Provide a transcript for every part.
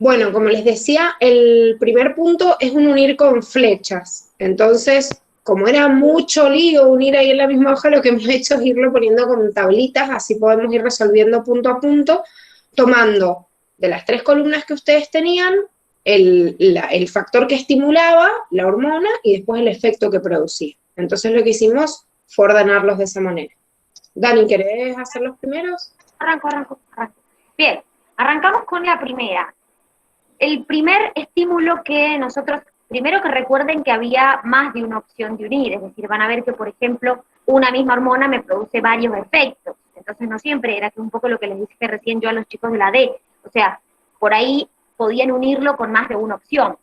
Bueno, como les decía, el primer punto es un unir con flechas. Entonces, como era mucho lío unir ahí en la misma hoja, lo que hemos hecho es irlo poniendo con tablitas, así podemos ir resolviendo punto a punto, tomando de las 3 columnas que ustedes tenían, el factor que estimulaba, la hormona, y después el efecto que producía. Entonces lo que hicimos fue ordenarlos de esa manera. Dani, ¿querés hacer los primeros? Arranco. Bien, arrancamos con la primera. El primer estímulo que nosotros, primero que recuerden que había más de una opción de unir, es decir, van a ver que, por ejemplo, una misma hormona me produce varios efectos. Entonces no siempre era que un poco lo que les dije recién yo a los chicos de la D. O sea, por ahí podían unirlo con más de una opción.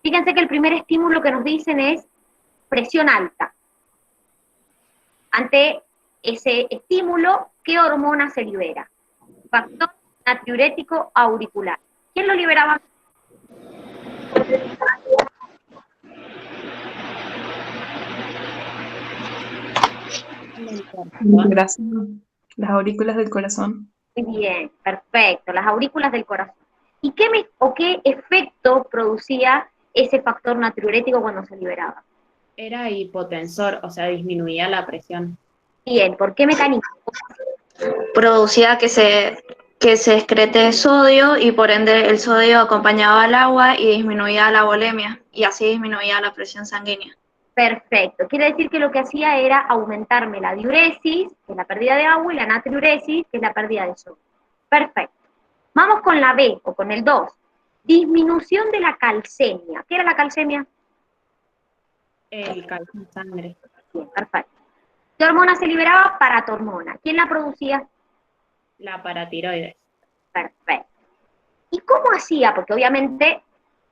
Fíjense que el primer estímulo que nos dicen es presión alta. Ante ese estímulo, ¿qué hormona se libera? Factor natriurético auricular. ¿Quién lo liberaba? Corazón. Las aurículas del corazón. Muy bien, perfecto, las aurículas del corazón. ¿Y qué efecto producía ese factor natriurético cuando se liberaba? Era hipotensor, o sea, disminuía la presión. Bien, ¿por qué mecanismo? Producía que se excrete sodio y por ende el sodio acompañaba al agua y disminuía la volemia y así disminuía la presión sanguínea. Perfecto, quiere decir que lo que hacía era aumentarme la diuresis, que es la pérdida de agua, y la natriuresis, que es la pérdida de sodio. Perfecto. Vamos con la B, o con el 2. Disminución de la calcemia. ¿Qué era la calcemia? El calcio en sangre. Bien, perfecto. ¿Qué hormona se liberaba? Paratormona. ¿Quién la producía? La paratiroides. Perfecto. ¿Y cómo hacía? Porque obviamente,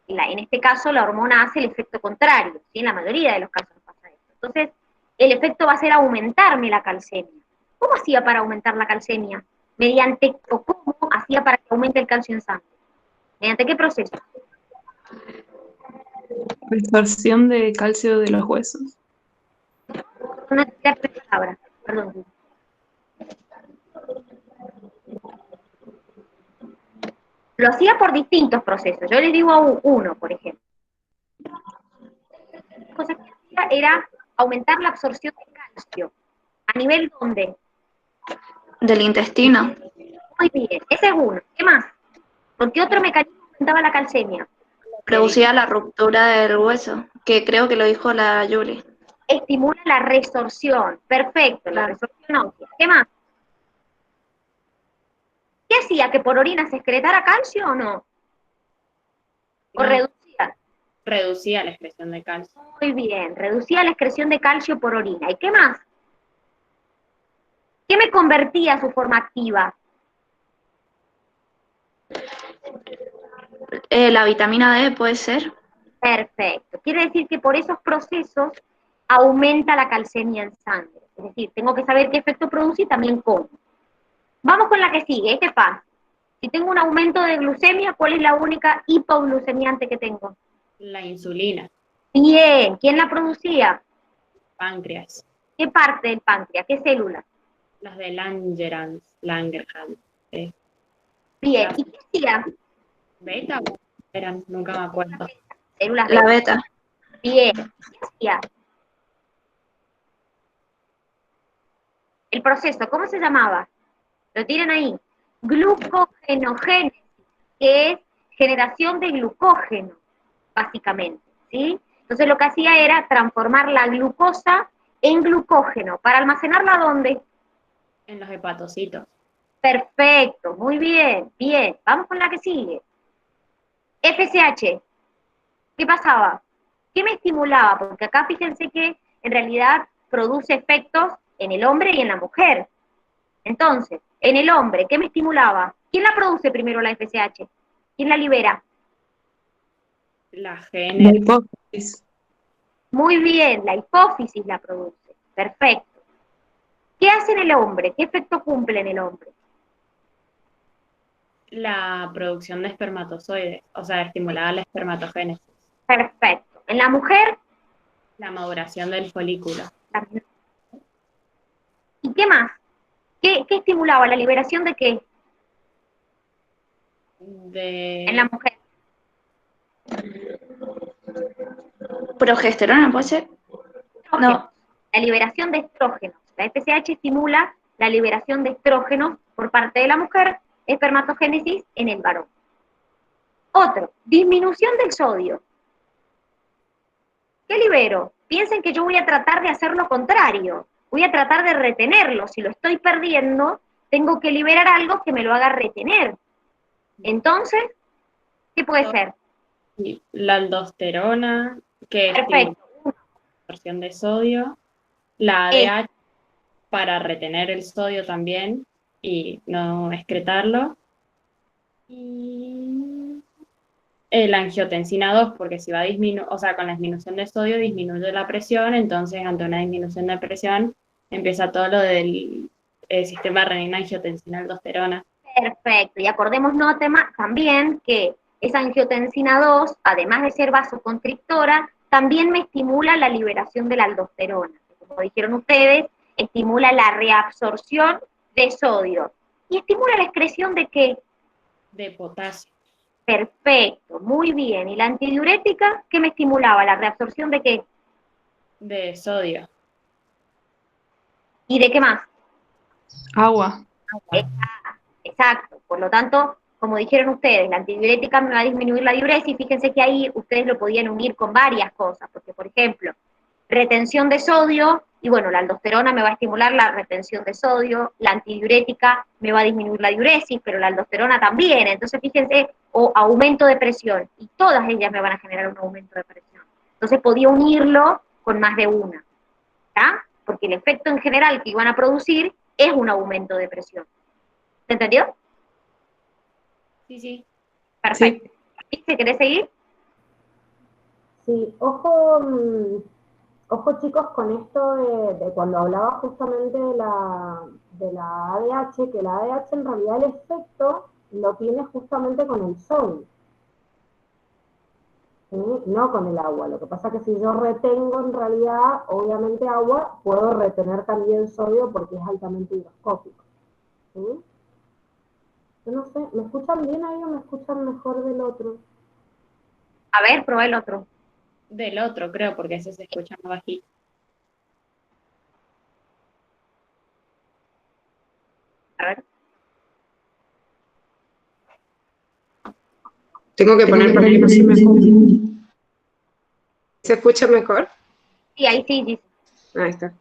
en este caso, la hormona hace el efecto contrario, ¿sí? En la mayoría de los casos pasa esto. Entonces, el efecto va a ser aumentarme la calcemia. ¿Cómo hacía para aumentar la calcemia? ¿O cómo hacía para que aumente el calcio en sangre? ¿Mediante qué proceso? Resorción de calcio de los huesos. Una tercera palabra, perdón. Lo hacía por distintos procesos. Yo les digo uno, por ejemplo. La cosa que hacía era aumentar la absorción de calcio. ¿A nivel dónde? Del intestino. Muy bien, ese es uno. ¿Qué más? ¿Por qué otro mecanismo aumentaba la calcemia? Producía la ruptura del hueso, que creo que lo dijo la Yuli. Estimula la resorción. Perfecto, la resorción ósea. ¿Qué más? ¿Qué hacía? ¿Que por orina se excretara calcio o no? ¿O No, reducía? reducía la excreción de calcio. Muy bien, reducía la excreción de calcio por orina. ¿Y qué más? ¿Qué me convertía a su forma activa? La vitamina D puede ser. Perfecto. Quiere decir que por esos procesos aumenta la calcemia en sangre. Es decir, tengo que saber qué efecto produce y también cómo. Vamos con la que sigue, este pasa. Si tengo un aumento de glucemia, ¿cuál es la única hipoglucemiante que tengo? La insulina, Bien, ¿quién la producía? páncreas, ¿Qué parte del páncreas? ¿Qué célula? las de Langerhans. Bien, ¿y qué hacía? ¿Beta? Eran, nunca me acuerdo. Células La beta. beta. Bien, ¿qué hacía? El proceso, ¿cómo se llamaba? Lo tienen ahí. Glucogenogénesis, que es generación de glucógeno, básicamente, ¿sí? Entonces lo que hacía era transformar la glucosa en glucógeno. ¿Para almacenarla dónde? En los hepatocitos. Perfecto, muy bien, bien. Vamos con la que sigue. FSH, ¿qué pasaba? ¿Qué me estimulaba? Porque acá fíjense que en realidad produce efectos en el hombre y en la mujer. Entonces, en el hombre, ¿qué me estimulaba? ¿Quién la produce primero la FSH? ¿Quién la libera? La La GN, hipófisis. Muy bien, la hipófisis la produce. Perfecto. ¿Qué hace en el hombre? ¿Qué efecto cumple en el hombre? la producción de espermatozoides, o sea, estimulaba la espermatogénesis. Perfecto. En la mujer, La maduración del folículo. también. ¿Y qué más? ¿Qué estimulaba? ¿La liberación de qué? En la De mujer. Progesterona, ¿puede ser? No. La liberación de estrógenos. La FSH estimula la liberación de estrógenos por parte de la mujer, espermatogénesis en el varón. Otro, disminución del sodio. ¿Qué libero? Piensen que yo voy a tratar de hacer lo contrario. Voy a tratar de retenerlo. Si lo estoy perdiendo, tengo que liberar algo que me lo haga retener. Entonces, ¿qué puede ser? Y la aldosterona, que estimula Perfecto. la absorción de sodio, la ADH para retener el sodio también y no excretarlo, y la angiotensina 2, porque si va a disminuir, o sea, con la disminución de sodio disminuye la presión, entonces ante una disminución de presión empieza todo lo del sistema renina-angiotensina-aldosterona. Perfecto. Y acordémonos también que esa angiotensina 2, además de ser vasoconstrictora, también me estimula la liberación de la aldosterona. Como dijeron ustedes, estimula la reabsorción de sodio. ¿Y estimula la excreción de qué? De potasio. Perfecto, muy bien. ¿Y la antidiurética qué me estimulaba? ¿La reabsorción de qué? De sodio. ¿Y de qué más? Agua. Exacto. Por lo tanto, como dijeron ustedes, la antidiurética me va a disminuir la diuresis. Fíjense que ahí ustedes lo podían unir con varias cosas, porque, por ejemplo, retención de sodio, y bueno, la aldosterona me va a estimular la retención de sodio, la antidiurética me va a disminuir la diuresis, pero la aldosterona también. Entonces, fíjense, o aumento de presión, y todas ellas me van a generar un aumento de presión. Entonces, podía unirlo con más de una, ¿está? Porque el efecto en general que iban a producir es un aumento de presión. ¿Se entendió? Sí, sí. Perfecto. ¿Viste? ¿Querés seguir? Sí, ojo, ojo chicos con esto de cuando hablaba justamente de la ADH, que la ADH en realidad el efecto lo tiene justamente con el sodio, ¿sí? No con el agua. Lo que pasa es que si yo retengo en realidad, obviamente agua, puedo retener también sodio porque es altamente higroscópico, ¿sí? Yo no sé, ¿me escuchan bien ahí o me escuchan mejor del otro? A ver, probá el otro. Del otro, creo, porque ese se escucha más bajito. A ver. Tengo que poner para que no se me escuche. ¿Se escucha mejor? Sí, ahí sí, dice. Ahí está.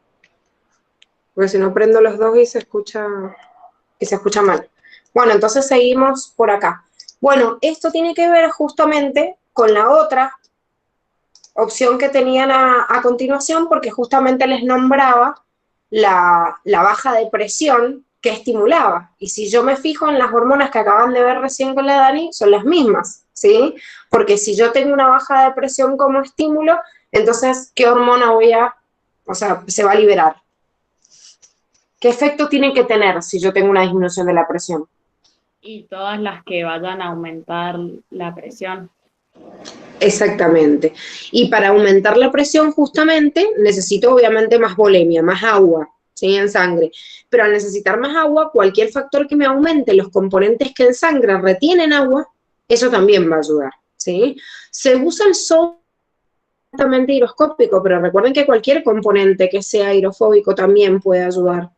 Porque si no prendo los dos y se escucha mal. Bueno, entonces seguimos por acá. Bueno, esto tiene que ver justamente con la otra opción que tenían a continuación, porque justamente les nombraba la baja de presión que estimulaba. Y si yo me fijo en las hormonas que acaban de ver recién con la Dani, son las mismas, ¿sí? Porque si yo tengo una baja de presión como estímulo, entonces, ¿qué hormona se va a liberar? ¿Qué efecto tiene que tener si yo tengo una disminución de la presión? Y todas las que vayan a aumentar la presión. Exactamente. Y para aumentar la presión, justamente, necesito obviamente más volemia, más agua, ¿sí? En sangre. Pero al necesitar más agua, cualquier factor que me aumente los componentes que en sangre retienen agua, eso también va a ayudar, ¿sí? Se usa el sodio altamente higroscópico, pero recuerden que cualquier componente que sea hidrofóbico también puede ayudar.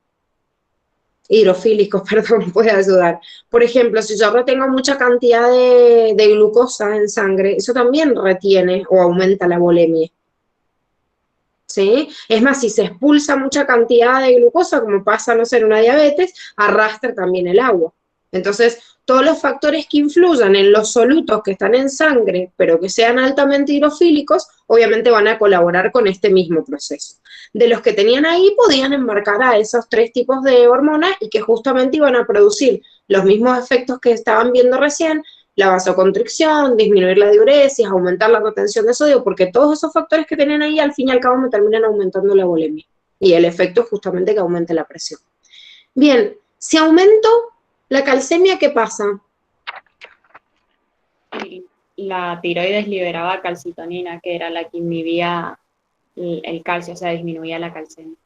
Hidrofílicos, perdón, puede ayudar. Por ejemplo, si yo retengo mucha cantidad de glucosa en sangre, eso también retiene o aumenta la volemia. ¿Sí? Es más, si se expulsa mucha cantidad de glucosa, como pasa, no sé, en una diabetes, arrastra también el agua. Entonces, todos los factores que influyan en los solutos que están en sangre, pero que sean altamente hidrofílicos, obviamente van a colaborar con este mismo proceso. De los que tenían ahí, podían embarcar a esos tres tipos de hormonas y que justamente iban a producir los mismos efectos que estaban viendo recién: la vasoconstricción, disminuir la diuresis, aumentar la retención de sodio, porque todos esos factores que tienen ahí, al fin y al cabo, me terminan aumentando la volemia. Y el efecto es justamente que aumente la presión. Bien, si aumento la calcemia, ¿qué pasa? Y la tiroides liberaba calcitonina, que era la que inhibía el calcio, o sea, disminuía la calcemia.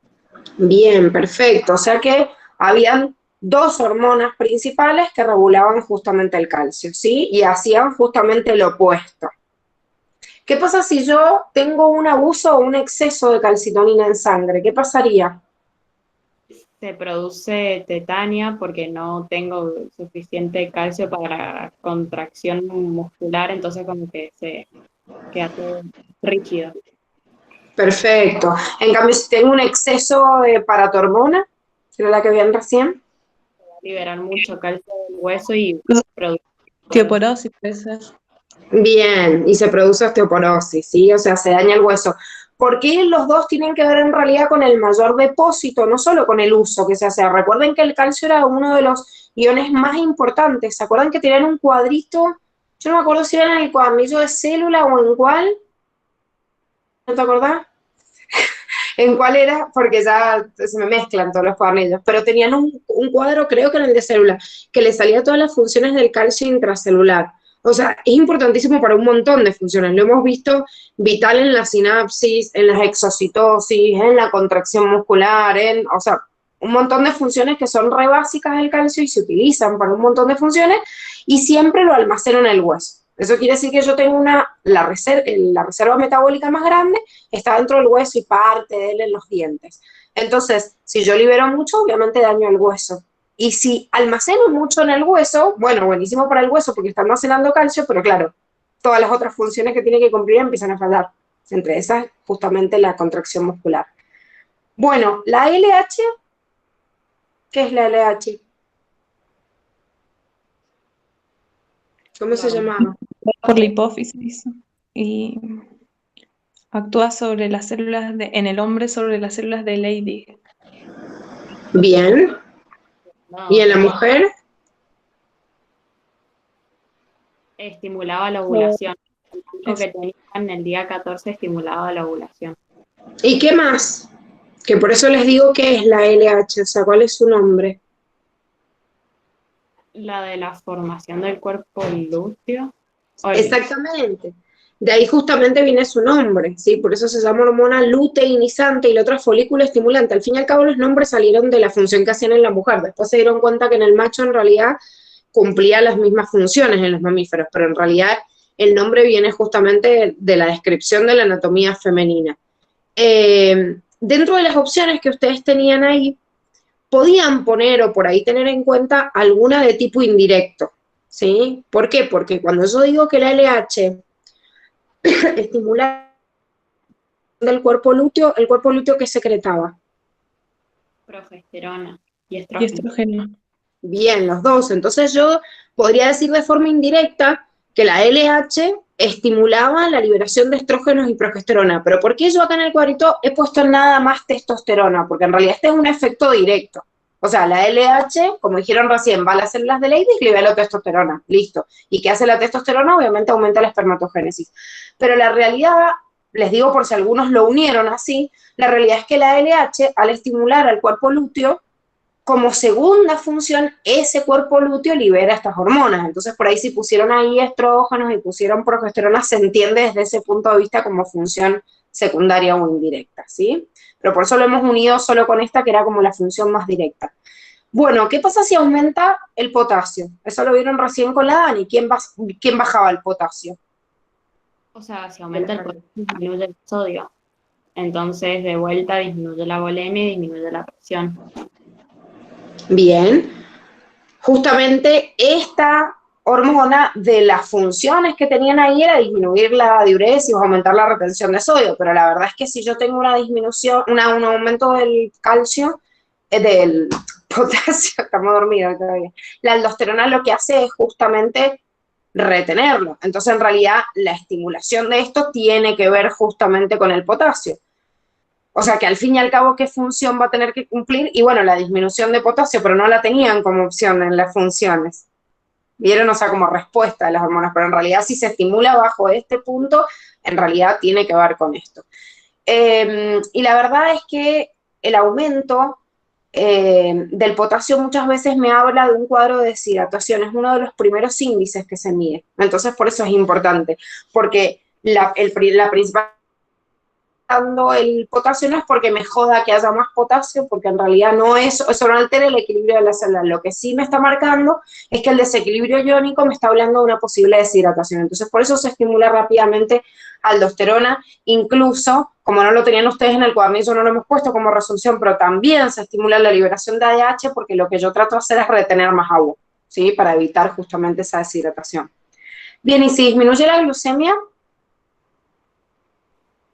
Bien, perfecto. O sea que habían dos hormonas principales que regulaban justamente el calcio, ¿sí? Y hacían justamente lo opuesto. ¿Qué pasa si yo tengo un abuso o un exceso de calcitonina en sangre? ¿Qué pasaría? Se produce tetania porque no tengo suficiente calcio para la contracción muscular, entonces como que se queda todo rígido. Perfecto. En cambio, si tengo un exceso de paratormona, que era la que habían recién, Va a liberar mucho calcio del hueso y producir. Osteoporosis puede ser. bien, y se produce osteoporosis, ¿sí? O sea, se daña el hueso. ¿Por qué los dos tienen que ver en realidad con el mayor depósito, no solo con el uso que se hace? Recuerden que el calcio era uno de los iones más importantes. ¿Se acuerdan que tenían un cuadrito? Yo no me acuerdo si era en el cuadernillo de célula o en cuál. ¿No te acordás? En cuál era, porque ya se me mezclan todos los cuadernillos, pero tenían un cuadro, creo que era el de célula, que le salía todas las funciones del calcio intracelular. O sea, es importantísimo para un montón de funciones. Lo hemos visto vital en la sinapsis, en las exocitosis, en la contracción muscular, o sea, un montón de funciones que son re básicas del calcio y se utilizan para un montón de funciones y siempre lo almaceno en el hueso. Eso quiere decir que yo tengo la reserva metabólica más grande está dentro del hueso y parte de él en los dientes. Entonces, si yo libero mucho, obviamente daño el hueso. Y si almaceno mucho en el hueso, bueno, buenísimo para el hueso porque está almacenando calcio, pero claro, todas las otras funciones que tiene que cumplir empiezan a fallar. Entre esas, justamente la contracción muscular. Bueno, la LH, ¿qué es la LH? ¿Cómo se llamaba? Por la hipófisis y actúa sobre las células en el hombre sobre las células de Leydig. Bien. No, ¿Y en la mujer? estimulaba la ovulación. El pico que tenía en el día 14 estimulaba la ovulación. ¿Y qué más? Que por eso les digo que es la LH, o sea, ¿cuál es su nombre? La de la formación del cuerpo lúteo. Exactamente. De ahí justamente viene su nombre, ¿sí? Por eso se llama hormona luteinizante y la otra folículo estimulante. Al fin y al cabo los nombres salieron de la función que hacían en la mujer. Después se dieron cuenta que en el macho en realidad cumplía las mismas funciones en los mamíferos, pero en realidad el nombre viene justamente de la descripción de la anatomía femenina. Dentro de las opciones que ustedes tenían ahí, podían poner o por ahí tener en cuenta alguna de tipo indirecto, ¿sí? ¿Por qué? Porque cuando yo digo que la LH estimula el cuerpo lúteo que secretaba. Progesterona y Y estrógeno. estrógeno. Bien, los dos. Entonces yo podría decir de forma indirecta que la LH estimulaba la liberación de estrógenos y progesterona. Pero ¿por qué yo acá en el cuadrito he puesto nada más testosterona? Porque en realidad este es un efecto directo. O sea, la LH, como dijeron recién, va a las células de Leydig y libera la testosterona. Listo. ¿Y qué hace la testosterona? Obviamente aumenta la espermatogénesis. Pero la realidad, les digo por si algunos lo unieron así, la realidad es que la LH, al estimular al cuerpo lúteo, como segunda función, ese cuerpo lúteo libera estas hormonas. Entonces, por ahí si pusieron ahí estrógenos y pusieron progesterona, se entiende desde ese punto de vista como función secundaria o indirecta, ¿sí? Pero por eso lo hemos unido solo con esta, que era como la función más directa. Bueno, ¿qué pasa si aumenta el potasio? Eso lo vieron recién con la Dani. ¿Quién bajaba el potasio? O sea, si aumenta el potasio, disminuye el sodio. Entonces, de vuelta, disminuye la volemia y disminuye la presión. Bien. Justamente esta hormona, de las funciones que tenían ahí, era disminuir la diuresis o aumentar la retención de sodio, pero la verdad es que si yo tengo una disminución, un aumento del calcio, del potasio, estamos dormidos todavía, la aldosterona lo que hace es justamente retenerlo. Entonces, en realidad, la estimulación de esto tiene que ver justamente con el potasio. O sea, que al fin y al cabo, ¿qué función va a tener que cumplir? Y bueno, la disminución de potasio, pero no la tenían como opción en las funciones. ¿Vieron? O sea, como respuesta de las hormonas, pero en realidad si se estimula bajo este punto, en realidad tiene que ver con esto. Y la verdad es que el aumento del potasio muchas veces me habla de un cuadro de deshidratación, es uno de los primeros índices que se mide. Entonces, por eso es importante, porque la principal aumentando el potasio no es porque me joda que haya más potasio, porque en realidad no es, eso no altera el equilibrio de la célula. Lo que sí me está marcando es que el desequilibrio iónico me está hablando de una posible deshidratación. Entonces, por eso se estimula rápidamente aldosterona, incluso, como no lo tenían ustedes en el cuadernillo, no lo hemos puesto como resolución, pero también se estimula la liberación de ADH, porque lo que yo trato de hacer es retener más agua, ¿sí? Para evitar justamente esa deshidratación. Bien, y si disminuye la glucemia,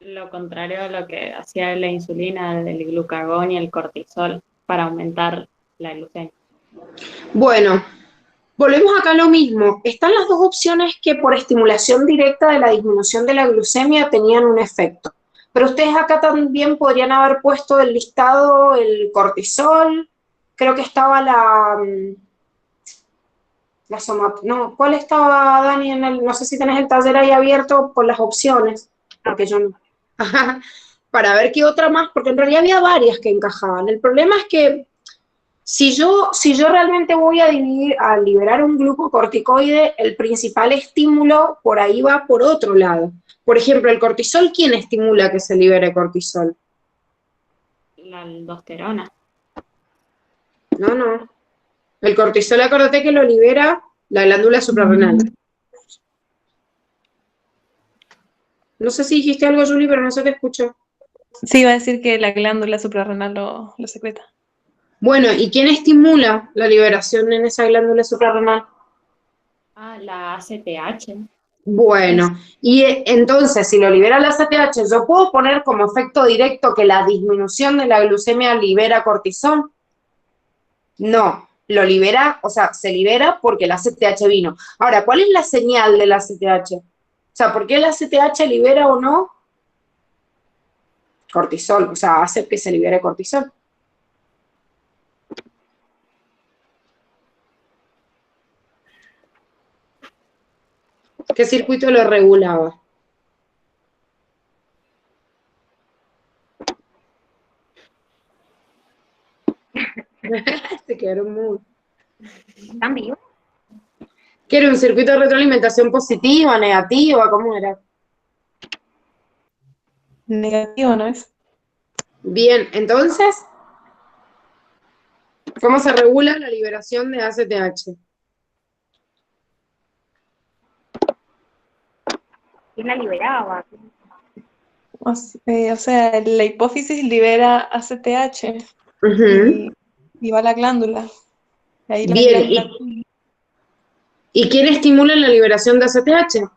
Lo contrario a lo que hacía la insulina, el glucagón y el cortisol para aumentar la glucemia. bueno, volvemos acá a lo mismo. Están las dos opciones que por estimulación directa de la disminución de la glucemia tenían un efecto. Pero ustedes acá también podrían haber puesto el listado, el cortisol, creo que estaba no, ¿cuál estaba, Dani, en el, no sé si tenés el taller ahí abierto por las opciones, porque yo no. Para ver qué otra más, porque en realidad había varias que encajaban. El problema es que si yo realmente voy a liberar un glucocorticoide, el principal estímulo por ahí va por otro lado. Por ejemplo, el cortisol, ¿quién estimula que se libere cortisol? La aldosterona. No. El cortisol, acordate que lo libera la glándula suprarrenal. No sé si dijiste algo, Julie, pero no se te escuchó. Sí, iba a decir que la glándula suprarrenal lo secreta. Bueno, ¿y quién estimula la liberación en esa glándula suprarrenal? Ah, la ACTH. Bueno, y entonces, si lo libera la ACTH, ¿yo puedo poner como efecto directo que la disminución de la glucemia libera cortisol? No, lo libera, o sea, se libera porque la ACTH vino. Ahora, ¿cuál es la señal de la ACTH? O sea, ¿por qué la ACTH libera o no cortisol? O sea, hace que se libere cortisol. ¿Qué circuito lo regulaba? Se quedaron muy... ¿Están vivos? ¿Qué era un circuito de retroalimentación positiva, negativa? ¿Cómo era? Negativo, ¿no es? Bien, entonces, ¿cómo se regula la liberación de ACTH? ¿Quién la liberaba? O sea, la hipófisis libera ACTH Ujú. y va a la glándula. Ahí la Bien, glándula. ¿y quién estimula la liberación de ACTH?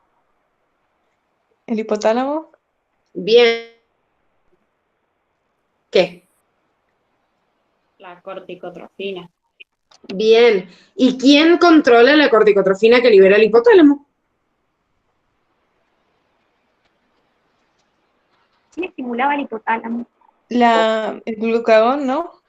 El hipotálamo. Bien. ¿Qué? La corticotrofina. Bien. ¿Y quién controla la corticotrofina que libera el hipotálamo? ¿Quién estimulaba el hipotálamo? El glucagón, ¿no?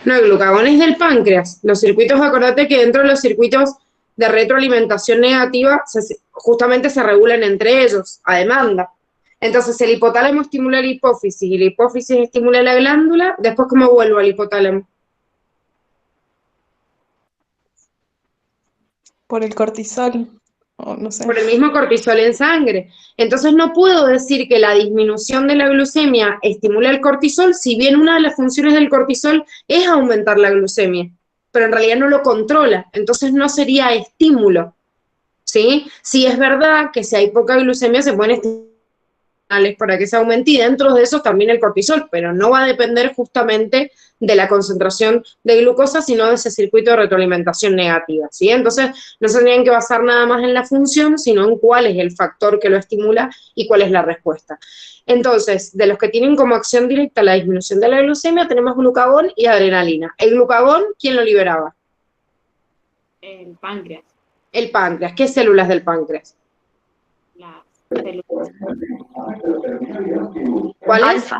No, el glucagón es del páncreas. Los circuitos, acordate que dentro de los circuitos de retroalimentación negativa justamente se regulan entre ellos, a demanda. Entonces, el hipotálamo estimula la hipófisis y la hipófisis estimula la glándula. Después, ¿cómo vuelvo al hipotálamo? Por el cortisol. O no sé. Por el mismo cortisol en sangre. Entonces no puedo decir que la disminución de la glucemia estimula el cortisol, si bien una de las funciones del cortisol es aumentar la glucemia, pero en realidad no lo controla, entonces no sería estímulo, ¿sí? Sí es verdad que si hay poca glucemia se pueden estimular para que se aumente y dentro de eso también el cortisol, pero no va a depender justamente de la concentración de glucosa, sino de ese circuito de retroalimentación negativa, ¿sí? Entonces no se tendrían que basar nada más en la función, sino en cuál es el factor que lo estimula y cuál es la respuesta. Entonces, de los que tienen como acción directa la disminución de la glucemia, tenemos glucagón y adrenalina. ¿El glucagón quién lo liberaba? El páncreas. El páncreas. ¿Qué células del páncreas? Las células. ¿Cuáles? Alfa.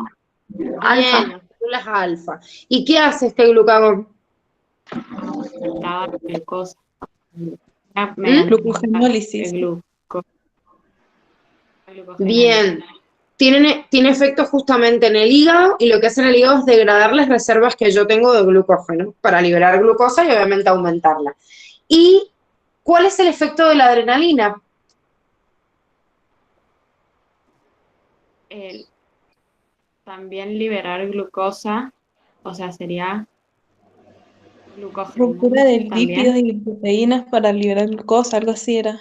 Bien, Alfa. las células alfa. ¿Y qué hace este glucagón? La glucosa. Glucogenólisis. Bien. Tiene efecto justamente en el hígado y lo que hace en el hígado es degradar las reservas que yo tengo de glucógeno para liberar glucosa y obviamente aumentarla. ¿Y cuál es el efecto de la adrenalina? También liberar glucosa, o sea, sería Ruptura de glucogénesis lípidos también. y proteínas para liberar glucosa, algo así era.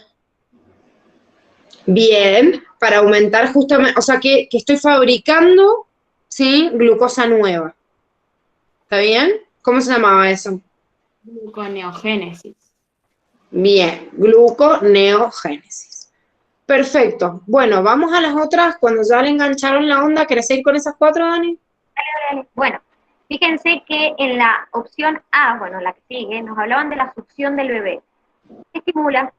Bien, para aumentar justamente, o sea que estoy fabricando, ¿sí? Glucosa nueva. ¿Está bien? ¿Cómo se llamaba eso? Gluconeogénesis. Bien, gluconeogénesis. Perfecto. Bueno, vamos a las otras. Cuando ya le engancharon la onda, ¿querés seguir con esas 4, Dani? Bueno, fíjense que en la opción A, bueno, la que sigue, nos hablaban de la succión del bebé. ¿Qué estimula?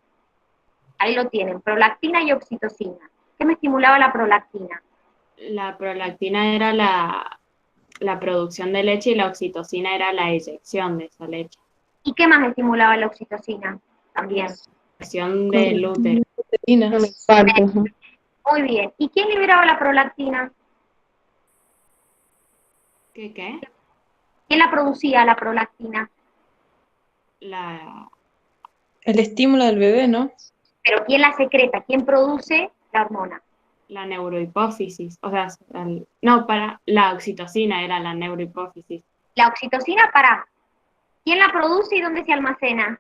Ahí lo tienen, prolactina y oxitocina. ¿Qué me estimulaba la prolactina? La prolactina era la producción de leche y la oxitocina era la eyección de esa leche. ¿Y qué más estimulaba la oxitocina? También. Producción del útero. Proteínas. Muy bien. ¿Y quién liberaba la prolactina? ¿Qué? ¿Quién la producía, la prolactina? La El estímulo del bebé, ¿no? Pero ¿quién la secreta? ¿Quién produce la hormona? neurohipófisis, o sea, no, para la oxitocina era la neurohipófisis. La oxitocina, para. ¿Quién la produce y dónde se almacena?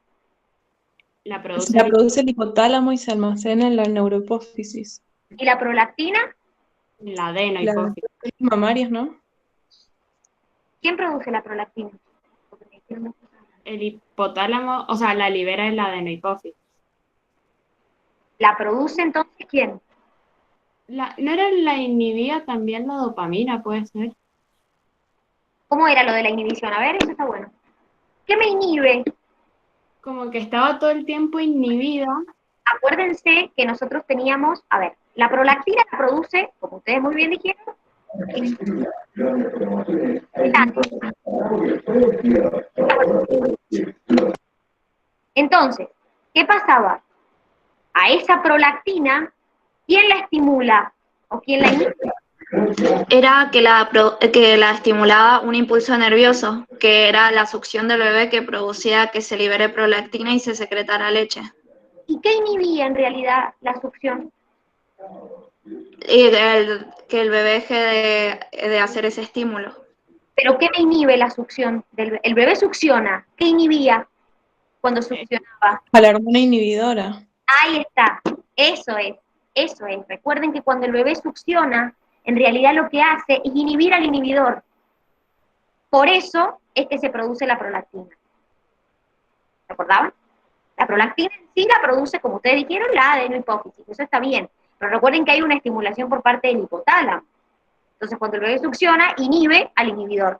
La Se produce la produce el hipotálamo y se almacena en la neurohipófisis. ¿Y la prolactina? la Las adenohipófisis. mamarias, ¿no? ¿Quién produce la prolactina? El hipotálamo, o sea, la libera en la adenohipófisis. ¿La produce entonces quién? ¿No era la inhibía también la dopamina, puede ser? ¿Cómo era lo de la inhibición? A ver, eso está bueno. ¿Qué me inhibe? Como que estaba todo el tiempo inhibida. Acuérdense que nosotros teníamos, a ver, la prolactina la produce, como ustedes muy bien dijeron, entonces, ¿qué pasaba? A esa prolactina, ¿quién la estimula o quién la inhibe? Era que la estimulaba un impulso nervioso, que era la succión del bebé que producía que se libere prolactina y se secretara leche. ¿Y qué inhibía en realidad la succión? Y que el bebé deje de hacer ese estímulo. ¿Pero qué me inhibe la succión? El bebé succiona. ¿Qué inhibía cuando succionaba? A la hormona inhibidora. Ahí está. Eso es. Eso es. Recuerden que cuando el bebé succiona, en realidad lo que hace es inhibir al inhibidor. Por eso es que se produce la prolactina. ¿Se acordaban? La prolactina en sí la produce, como ustedes dijeron, la adenohipófisis. Eso está bien. Pero recuerden que hay una estimulación por parte del hipotálamo. Entonces, cuando el bebé succiona, inhibe al inhibidor.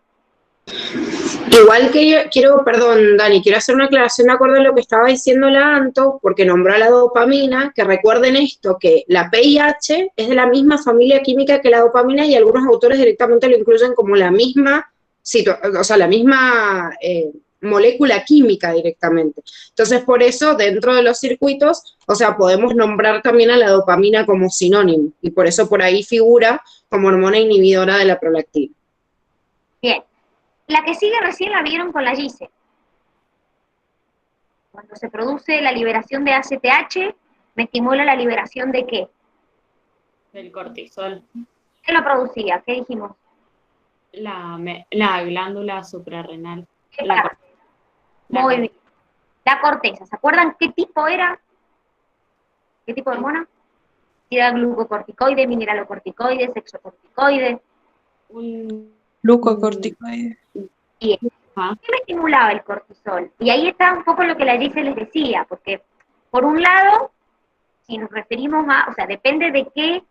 Igual que yo quiero, perdón, Dani, quiero hacer una aclaración de acuerdo a lo que estaba diciendo la Anto, porque nombró a la dopamina, que recuerden esto, que la PIH es de la misma familia química que la dopamina y algunos autores directamente lo incluyen como la misma, o sea, la misma molécula química directamente. Entonces, por eso, dentro de los circuitos, o sea, podemos nombrar también a la dopamina como sinónimo, y por eso por ahí figura como hormona inhibidora de la prolactina. Bien. La que sigue recién la vieron con la GISE. Cuando se produce la liberación de ACTH, me estimula la liberación de ¿qué? Del cortisol. ¿Qué lo producía? ¿Qué dijimos? La glándula suprarrenal. Muy bien. La corteza. ¿Se acuerdan qué tipo era? ¿Qué tipo de hormona? Era glucocorticoide, mineralocorticoide, sexocorticoide. Glucocorticoide. Bien. ¿Qué me estimulaba el cortisol? Y ahí está un poco lo que la Gise les decía, porque por un lado, si nos referimos a, o sea, depende de qué,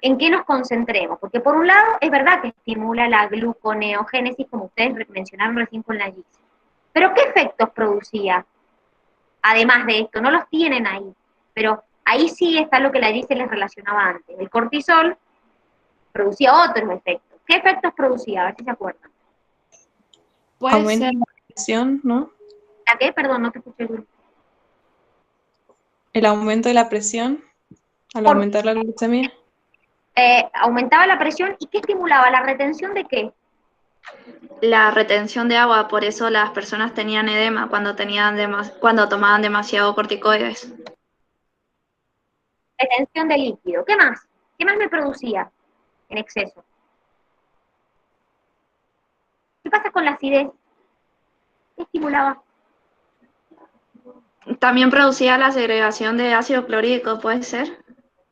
en qué nos concentremos, porque por un lado es verdad que estimula la gluconeogénesis, como ustedes mencionaron recién con la Gise. Pero ¿qué efectos producía? Además de esto, no los tienen ahí, pero ahí sí está lo que la Gise les relacionaba antes. El cortisol producía otros efectos. ¿Qué efectos producía? A ver si se acuerdan. Aumenta la presión, ¿no? ¿La qué? Perdón, no te escuché bien. El aumento de la presión al aumentar la glucemia. Aumentaba la presión y ¿qué estimulaba? ¿La retención de qué? La retención de agua, por eso las personas tenían edema cuando tomaban demasiado corticoides. Retención de líquido. ¿Qué más? ¿Qué más me producía en exceso? ¿Qué pasa con la acidez? ¿Qué estimulaba? También producía la segregación de ácido clorhídrico, puede ser,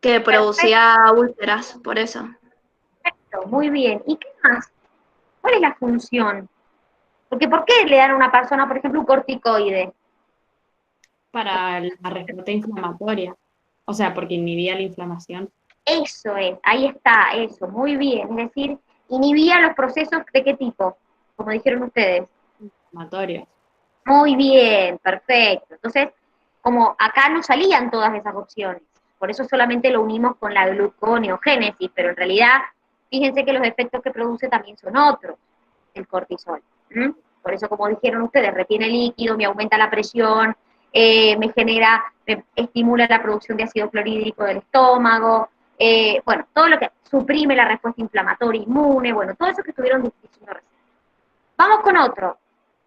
que Perfecto, producía úlceras, por eso. muy bien. ¿Y qué más? ¿Cuál es la función? Porque ¿por qué le dan a una persona, por ejemplo, un corticoide? Para la respuesta inflamatoria. O sea, porque inhibía la inflamación. Eso es, ahí está, eso, muy bien. Es decir, inhibía los procesos de qué tipo, como dijeron ustedes. Inflamatorios. Muy bien, perfecto. Entonces, como acá no salían todas esas opciones, por eso solamente lo unimos con la gluconeogénesis, pero en realidad, fíjense que los efectos que produce también son otros, el cortisol. ¿Mm? Por eso, como dijeron ustedes, retiene líquido, me aumenta la presión, me estimula la producción de ácido clorhídrico del estómago, bueno, todo lo que suprime la respuesta inflamatoria inmune, bueno, todo eso que estuvieron diciendo recién. Vamos con otro.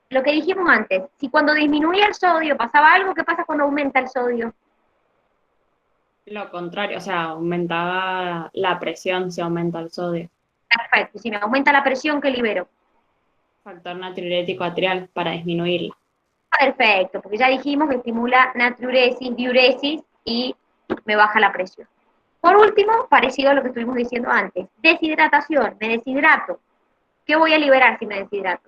Lo que dijimos antes, si cuando disminuía el sodio pasaba algo, ¿qué pasa cuando aumenta el sodio? Lo contrario, o sea, aumentaba la presión si aumenta el sodio. Perfecto, si me aumenta la presión, ¿qué libero? Factor natriurético atrial para disminuirla. Perfecto, porque ya dijimos que estimula natriuresis, diuresis y me baja la presión. Por último, parecido a lo que estuvimos diciendo antes, deshidratación, me deshidrato. ¿Qué voy a liberar si me deshidrato?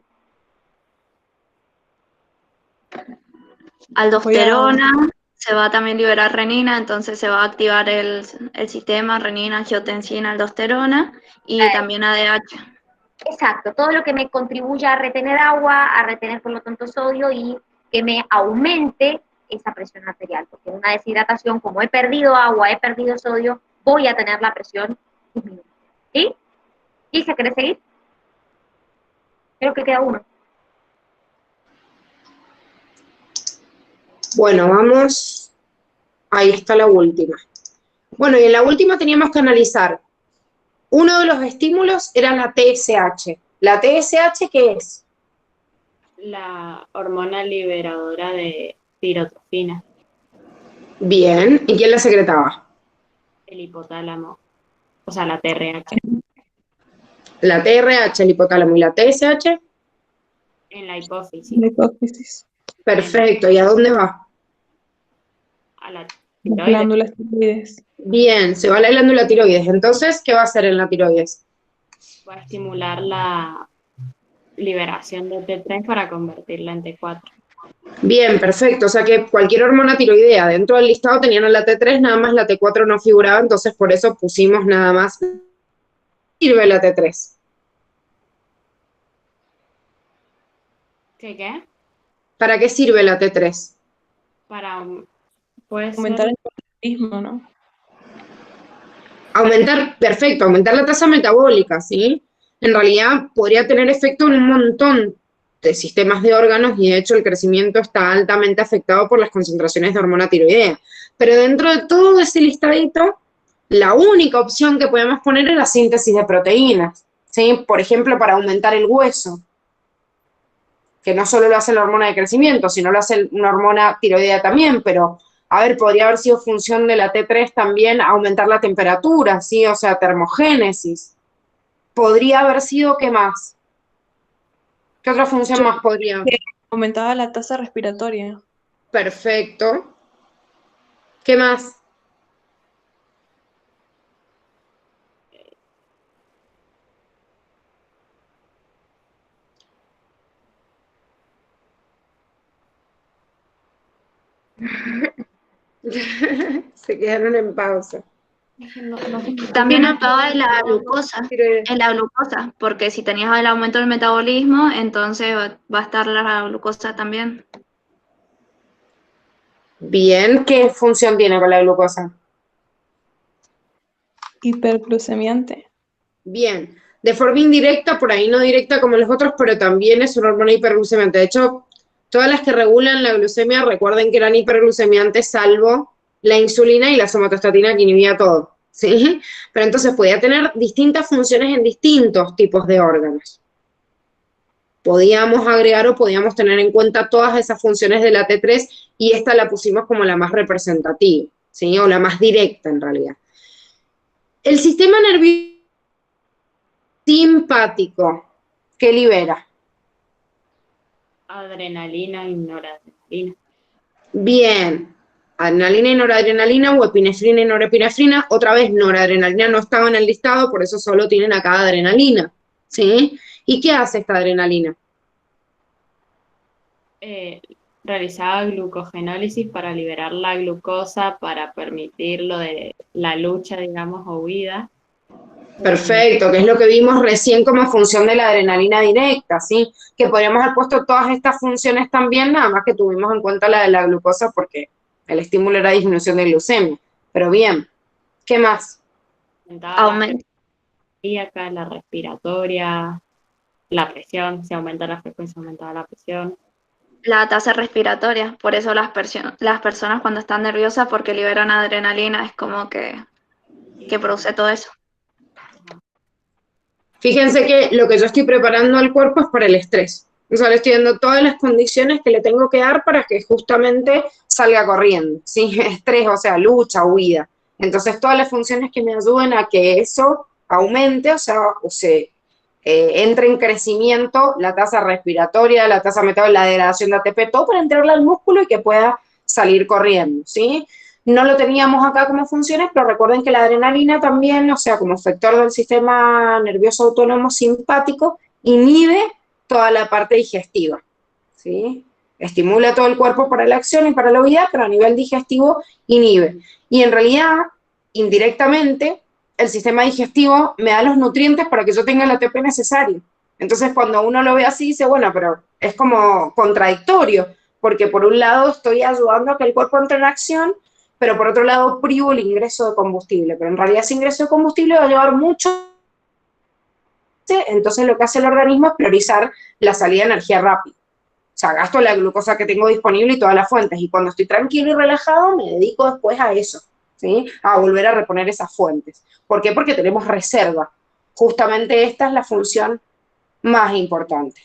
Aldosterona, se va a también liberar renina, entonces se va a activar el sistema renina, angiotensina, aldosterona y también ADH. Exacto, todo lo que me contribuya a retener agua, a retener por lo tanto sodio y que me aumente esa presión arterial, porque en una deshidratación, como he perdido agua, he perdido sodio, voy a tener la presión disminuida. ¿Sí? ¿Y se quiere seguir? Creo que queda uno. Bueno, vamos. Ahí está la última. Bueno, y en la última teníamos que analizar. Uno de los estímulos era la TSH. ¿La TSH qué es? La hormona liberadora de tiroxina, Bien. ¿Y quién la secretaba? el hipotálamo, o sea, la TRH. La TRH, el hipotálamo, y la TSH. En la hipófisis, La hipófisis. Perfecto. ¿Y a dónde va? a la Las tiroides. glándulas tiroides. Bien, se va a la glándula tiroides. Entonces, ¿qué va a hacer en la tiroides? Va a estimular la liberación de T3 para convertirla en T4. Bien, perfecto. O sea que cualquier hormona tiroidea dentro del listado tenían la T3, nada más la T4 no figuraba, entonces por eso pusimos nada más. Sirve la T3. ¿Qué? ¿Para qué sirve la T3? Para, puede Aumentar ser, el metabolismo, ¿no? Aumentar, perfecto, aumentar la tasa metabólica, ¿sí? En realidad podría tener efecto en un montón de sistemas de órganos y de hecho el crecimiento está altamente afectado por las concentraciones de hormona tiroidea. Pero dentro de todo ese listadito, la única opción que podemos poner es la síntesis de proteínas, ¿sí? Por ejemplo, para aumentar el hueso, que no solo lo hace la hormona de crecimiento, sino lo hace una hormona tiroidea también, pero, a ver, podría haber sido función de la T3 también aumentar la temperatura, ¿sí? O sea, termogénesis. Podría haber sido, ¿qué más? ¿Qué otra función más podría? Aumentaba la tasa respiratoria. Perfecto. ¿Qué más? Se quedaron en pausa. También actuaba en la glucosa, porque si tenías el aumento del metabolismo, entonces va a estar la glucosa también. Bien, ¿qué función tiene con la glucosa? Hiperglucemiante. Bien, de forma indirecta, por ahí no directa como los otros, pero también es una hormona hiperglucemiante. De hecho, todas las que regulan la glucemia, recuerden que eran hiperglucemiantes, salvo la insulina y la somatostatina que inhibía todo, ¿sí? Pero entonces podía tener distintas funciones en distintos tipos de órganos. Podíamos agregar o podíamos tener en cuenta todas esas funciones de la T3 y esta la pusimos como la más representativa, ¿sí? O la más directa en realidad. El sistema nervioso simpático, ¿qué libera? Adrenalina y noradrenalina. Bien, adrenalina y noradrenalina o epinefrina y norepinefrina. Otra vez, noradrenalina no estaba en el listado, por eso solo tienen acá adrenalina, ¿sí? ¿Y qué hace esta adrenalina? Realizaba glucogenólisis para liberar la glucosa, para permitir lo de la lucha, digamos, o huida. Perfecto, que es lo que vimos recién como función de la adrenalina directa, ¿sí? Que podríamos haber puesto todas estas funciones también, nada más que tuvimos en cuenta la de la glucosa porque el estímulo era disminución de glucemia. Pero bien, ¿qué más? Aumentaba la Aumenta. cardíaca, la respiratoria, la presión, si aumenta la frecuencia, aumentaba la presión. La tasa respiratoria, por eso las personas cuando están nerviosas porque liberan adrenalina, es como que produce todo eso. Fíjense que lo que yo estoy preparando al cuerpo es para el estrés. O sea, le estoy dando todas las condiciones que le tengo que dar para que justamente salga corriendo, ¿sí? Estrés, o sea, lucha, huida. Entonces, todas las funciones que me ayuden a que eso aumente, o sea, entre en crecimiento la tasa respiratoria, la tasa metabólica, la degradación de ATP, todo para entrarle al músculo y que pueda salir corriendo, ¿sí? No lo teníamos acá como funciones, pero recuerden que la adrenalina también, o sea, como efector del sistema nervioso autónomo simpático, inhibe toda la parte digestiva, ¿sí? Estimula todo el cuerpo para la acción y para la huida, pero a nivel digestivo inhibe. Y en realidad, indirectamente, el sistema digestivo me da los nutrientes para que yo tenga el ATP necesario. Entonces, cuando uno lo ve así, dice, bueno, pero es como contradictorio, porque por un lado estoy ayudando a que el cuerpo entre en acción, pero por otro lado privo el ingreso de combustible. Pero en realidad ese ingreso de combustible va a llevar mucho, entonces lo que hace el organismo es priorizar la salida de energía rápida. O sea, gasto la glucosa que tengo disponible y todas las fuentes, y cuando estoy tranquilo y relajado me dedico después a eso, ¿sí? A volver a reponer esas fuentes. ¿Por qué? Porque tenemos reserva. Justamente esta es la función más importante,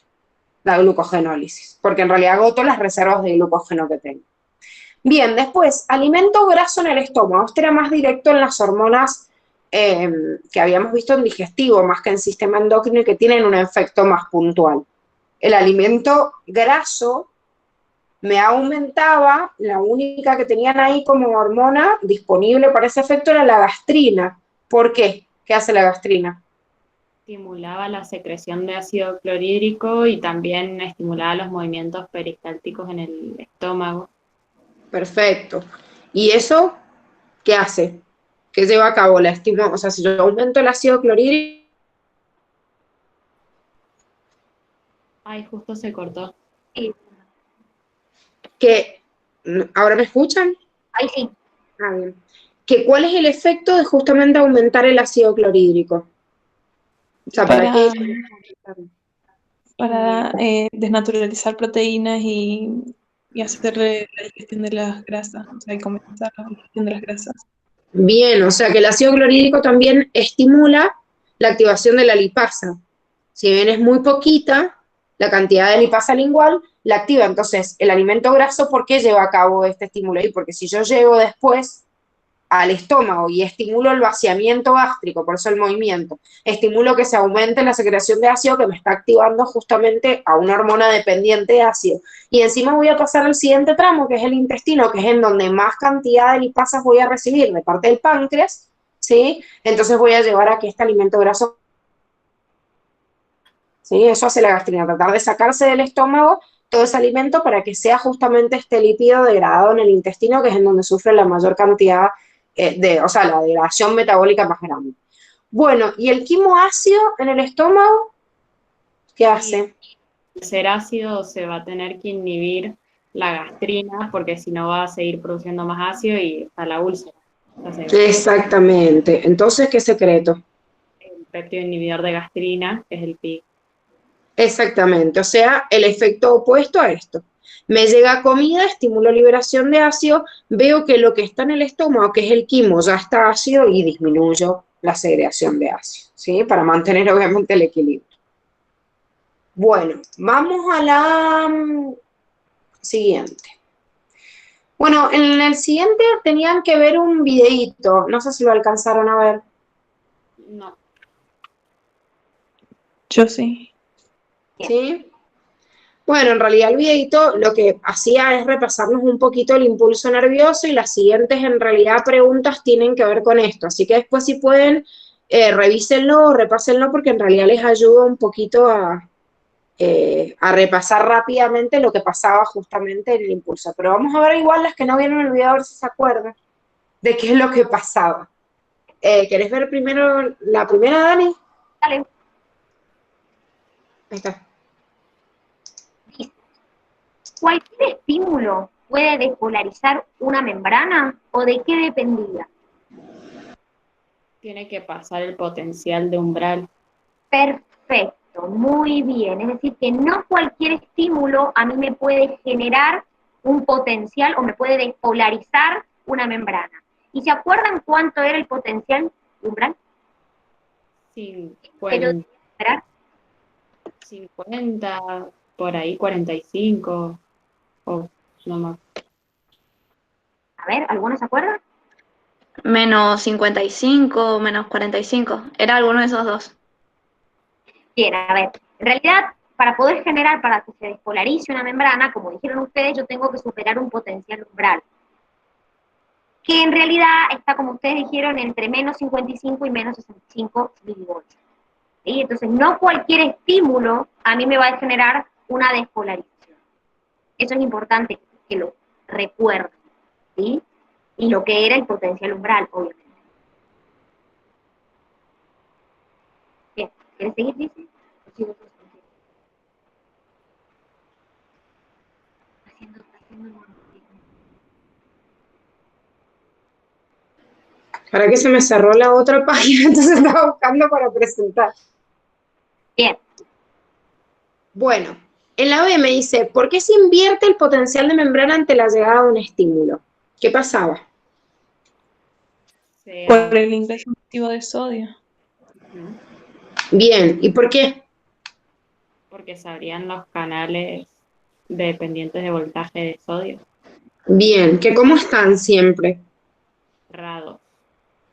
la glucogenólisis, porque en realidad agoto las reservas de glucógeno que tengo. Bien, después, alimento graso en el estómago. Este era más directo en las hormonas que habíamos visto en digestivo, más que en sistema endocrino, y que tienen un efecto más puntual. El alimento graso me aumentaba, la única que tenían ahí como hormona disponible para ese efecto era la gastrina. ¿Por qué? ¿Qué hace la gastrina? Estimulaba la secreción de ácido clorhídrico y también estimulaba los movimientos peristálticos en el estómago. Perfecto. ¿Y eso qué hace? ¿Qué lleva a cabo? La o sea, si yo aumento el ácido clorhídrico. Ay, justo se cortó. Que, ¿ahora me escuchan? Ahí sí. Ah, bien. ¿Cuál es el efecto de justamente aumentar el ácido clorhídrico? O sea, ¿para qué? Para desnaturalizar proteínas y hacer la digestión de las grasas, o sea, y comenzar la digestión de las grasas. Bien, o sea que el ácido clorhídrico también estimula la activación de la lipasa. Si bien es muy poquita, la cantidad de lipasa lingual la activa. Entonces, el alimento graso, ¿por qué lleva a cabo este estímulo? Y porque si yo llego después al estómago y estimulo el vaciamiento gástrico, por eso el movimiento, estimulo que se aumente la secreción de ácido que me está activando justamente a una hormona dependiente de ácido. Y encima voy a pasar al siguiente tramo, que es el intestino, que es en donde más cantidad de lipasas voy a recibir de parte del páncreas, ¿sí? Entonces voy a llevar a que este alimento graso, ¿sí? Eso hace la gastrina, tratar de sacarse del estómago todo ese alimento para que sea justamente este lípido degradado en el intestino, que es en donde sufre la mayor cantidad o sea, la degradación metabólica más grande. Bueno, ¿y el quimoácido en el estómago? ¿Qué hace? Al ser ácido se va a tener que inhibir la gastrina porque si no va a seguir produciendo más ácido y está la úlcera. Entonces, Exactamente. Entonces, ¿qué secreto? el péptido inhibidor de gastrina, que es el PIC. Exactamente, o sea, el efecto opuesto a esto. Me llega comida, estimulo liberación de ácido, veo que lo que está en el estómago, que es el quimo, ya está ácido y disminuyo la segregación de ácido, ¿sí? Para mantener obviamente el equilibrio. Bueno, vamos a la siguiente. Bueno, en el siguiente tenían que ver un videíto, no sé si lo alcanzaron a ver. No. Yo sí. ¿Sí? Bueno, en realidad el videito lo que hacía es repasarnos un poquito el impulso nervioso y las siguientes en realidad preguntas tienen que ver con esto. Así que después si pueden, revísenlo, repásenlo porque en realidad les ayuda un poquito a repasar rápidamente lo que pasaba justamente en el impulso. Pero vamos a ver igual las que no vieron el video a ver si se acuerdan de qué es lo que pasaba. ¿Querés ver primero la primera, Dani? Dale. Ahí está. ¿Cualquier estímulo puede despolarizar una membrana o de qué dependía? Tiene que pasar el potencial de umbral. Perfecto, muy bien. Es decir, que no cualquier estímulo a mí me puede generar un potencial o me puede despolarizar una membrana. ¿Y se acuerdan cuánto era el potencial umbral? Que yo debía esperar. 50, por ahí 45, o no más. A ver, ¿alguno se acuerda? Menos 55, menos 45. Era alguno de esos dos. Bien, a ver, en realidad, para poder generar, para que se despolarice una membrana, como dijeron ustedes, yo tengo que superar un potencial umbral, que en realidad está, como ustedes dijeron, entre menos 55 y menos 65 milivolts. ¿Sí? Entonces, no cualquier estímulo a mí me va a generar una despolarización. Eso es importante que lo recuerden, ¿sí? Y lo que era el potencial umbral, obviamente. Bien, ¿quieres seguir, dice? Haciendo Para que se me cerró la otra página, entonces estaba buscando para presentar. Bien. Bueno, en la B me dice, ¿por qué se invierte el potencial de membrana ante la llegada de un estímulo? ¿Qué pasaba? Por el ingreso masivo de sodio. Bien, ¿y por qué? Porque se abrían los canales dependientes de voltaje de sodio. Bien, ¿que cómo están siempre? Cerrados.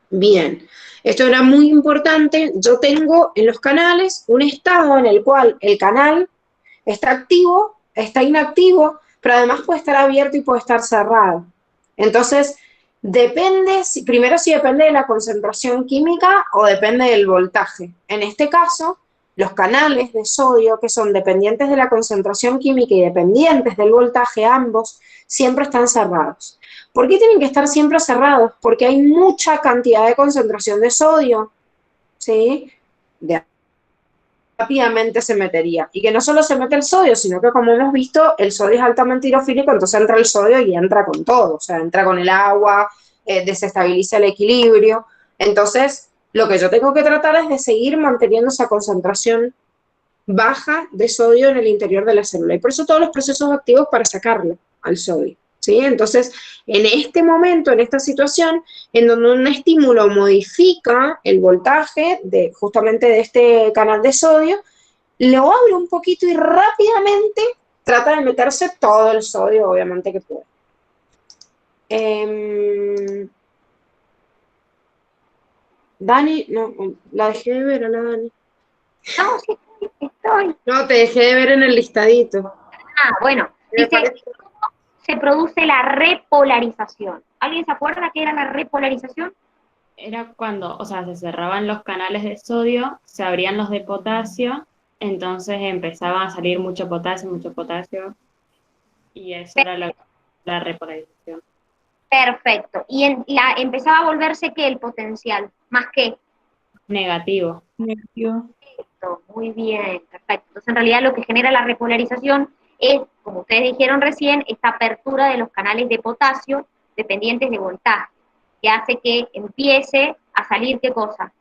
Bien, esto era muy importante. Yo tengo en los canales un estado en el cual el canal está activo, está inactivo, pero además puede estar abierto y puede estar cerrado. Entonces, depende, primero si depende de la concentración química o depende del voltaje. En este caso, los canales de sodio, que son dependientes de la concentración química y dependientes del voltaje, ambos, siempre están cerrados. ¿Por qué tienen que estar siempre cerrados? Porque hay mucha cantidad de concentración de sodio, ¿sí? Rápidamente se metería. Y que no solo se mete el sodio, sino que como hemos visto, el sodio es altamente hidrofílico, entonces entra el sodio y entra con todo, o sea, entra con el agua, desestabiliza el equilibrio. Entonces, lo que yo tengo que tratar es de seguir manteniendo esa concentración baja de sodio en el interior de la célula. Y por eso todos los procesos activos para sacarlo al sodio. ¿Sí? Entonces, en este momento, en esta situación, en donde un estímulo modifica el voltaje justamente de este canal de sodio, lo abre un poquito y rápidamente trata de meterse todo el sodio, obviamente, que puede. Dani, no, la dejé de ver a la Dani. No, sí, estoy. No, te dejé de ver en el listadito. Ah, bueno, dice, ¿cómo se produce la repolarización? ¿Alguien se acuerda qué era la repolarización? Era cuando, o sea, se cerraban los canales de sodio, se abrían los de potasio, entonces empezaban a salir mucho potasio, y eso era la repolarización. Perfecto. Y empezaba a volverse ¿qué? El potencial, más que. Negativo. Negativo. Muy bien, perfecto. Entonces, en realidad lo que genera la repolarización es, como ustedes dijeron recién, esta apertura de los canales de potasio dependientes de voltaje, que hace que empiece a salir ¿qué cosa?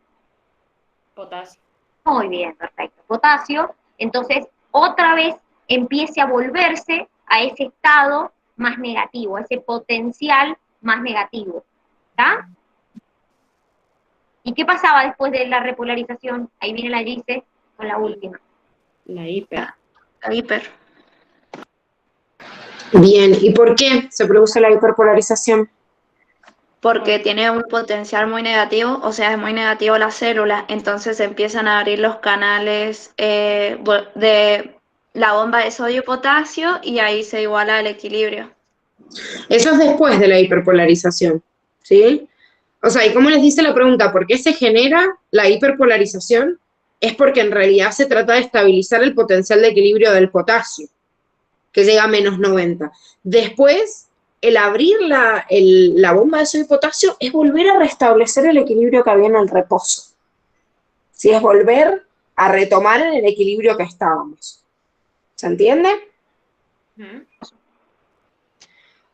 Potasio. Muy bien, perfecto. Potasio, entonces otra vez empiece a volverse a ese estado más negativo, a ese potencial más negativo. ¿Está? ¿Y qué pasaba después de la repolarización? Ahí viene la Gise con la última. La hiper. La hiper. Bien, ¿y por qué se produce la hiperpolarización? porque tiene un potencial muy negativo, o sea, es muy negativo la célula, entonces empiezan a abrir los canales de la bomba de sodio y potasio y ahí se iguala el equilibrio. Eso es después de la hiperpolarización, ¿sí? O sea, y como les dice la pregunta, ¿por qué se genera la hiperpolarización? Es porque en realidad se trata de estabilizar el potencial de equilibrio del potasio, que llega a menos 90. Después, el abrir la bomba de sodio y potasio es volver a restablecer el equilibrio que había en el reposo. ¿Sí? Es volver a retomar en el equilibrio que estábamos. ¿Se entiende?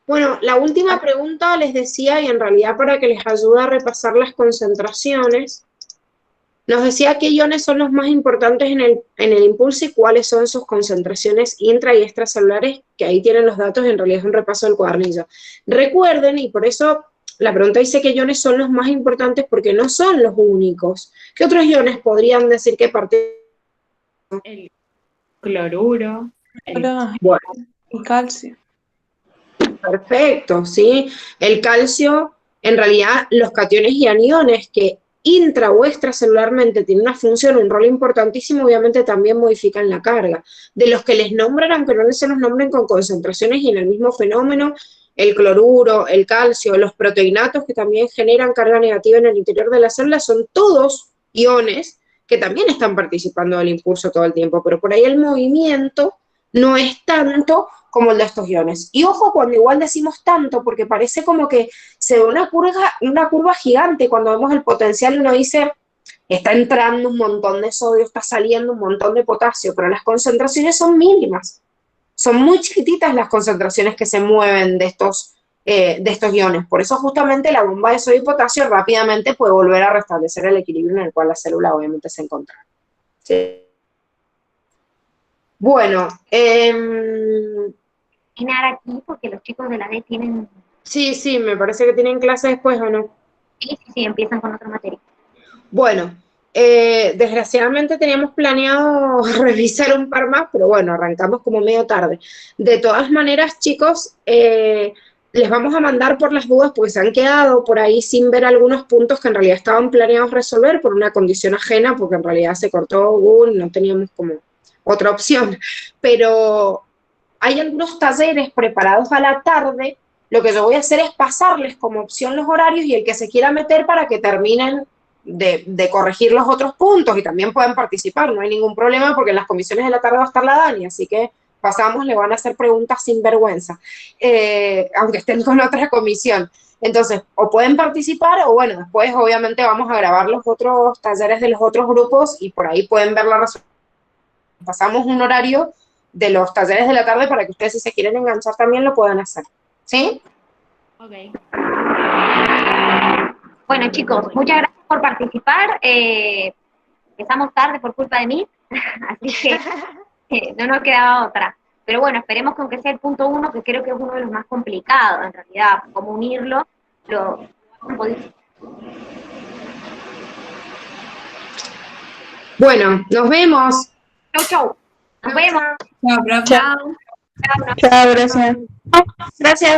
Bueno, la última pregunta les decía, y en realidad para que les ayude a repasar las concentraciones, nos decía qué iones son los más importantes en el impulso y cuáles son sus concentraciones intra y extracelulares, que ahí tienen los datos, en realidad es un repaso del cuadernillo. Recuerden, y por eso la pregunta dice qué iones son los más importantes, porque no son los únicos. ¿Qué otros iones podrían decir que participan? El cloruro, Bueno, Y calcio. perfecto, ¿sí? El calcio, en realidad, los cationes y aniones que intra o extracelularmente tienen una función, un rol importantísimo, obviamente también modifican la carga. De los que les nombran, aunque no se los nombren con concentraciones y en el mismo fenómeno, el cloruro, el calcio, los proteinatos que también generan carga negativa en el interior de la célula, son todos iones que también están participando del impulso todo el tiempo, pero por ahí el movimiento no es tanto como el de estos iones. Y ojo cuando igual decimos tanto, porque parece como que se ve una curva gigante cuando vemos el potencial y uno dice, está entrando un montón de sodio, está saliendo un montón de potasio, pero las concentraciones son mínimas. Son muy chiquititas las concentraciones que se mueven de estos iones. Por eso justamente la bomba de sodio y potasio rápidamente puede volver a restablecer el equilibrio en el cual la célula obviamente se encuentra. ¿Sí? Bueno, Terminar aquí porque los chicos de la D tienen... sí, me parece que tienen clase después, ¿o no? Sí, empiezan con otra materia. Bueno, desgraciadamente teníamos planeado revisar un par más, pero bueno, arrancamos como medio tarde. De todas maneras, chicos, les vamos a mandar por las dudas porque se han quedado por ahí sin ver algunos puntos que en realidad estaban planeados resolver por una condición ajena, porque en realidad se cortó Google, no teníamos como otra opción. Pero hay algunos talleres preparados a la tarde. Lo que yo voy a hacer es pasarles como opción los horarios y el que se quiera meter para que terminen de corregir los otros puntos y también pueden participar, no hay ningún problema porque en las comisiones de la tarde va a estar la Dani, así que pasamos, le van a hacer preguntas sin vergüenza, aunque estén con otra comisión. Entonces, o pueden participar o bueno, después obviamente vamos a grabar los otros talleres de los otros grupos y por ahí pueden ver la resolución. Pasamos un horario de los talleres de la tarde para que ustedes si se quieren enganchar también lo puedan hacer. ¿Sí? Ok. Bueno, chicos, muchas gracias por participar. Empezamos tarde por culpa de mí, así que no nos quedaba otra. Pero bueno, esperemos que aunque sea el punto 1, que creo que es uno de los más complicados, en realidad, cómo unirlo, lo Bueno, nos vemos. Chau. Nos vemos. Chao, profe. Chao. Chao, gracias. Gracias.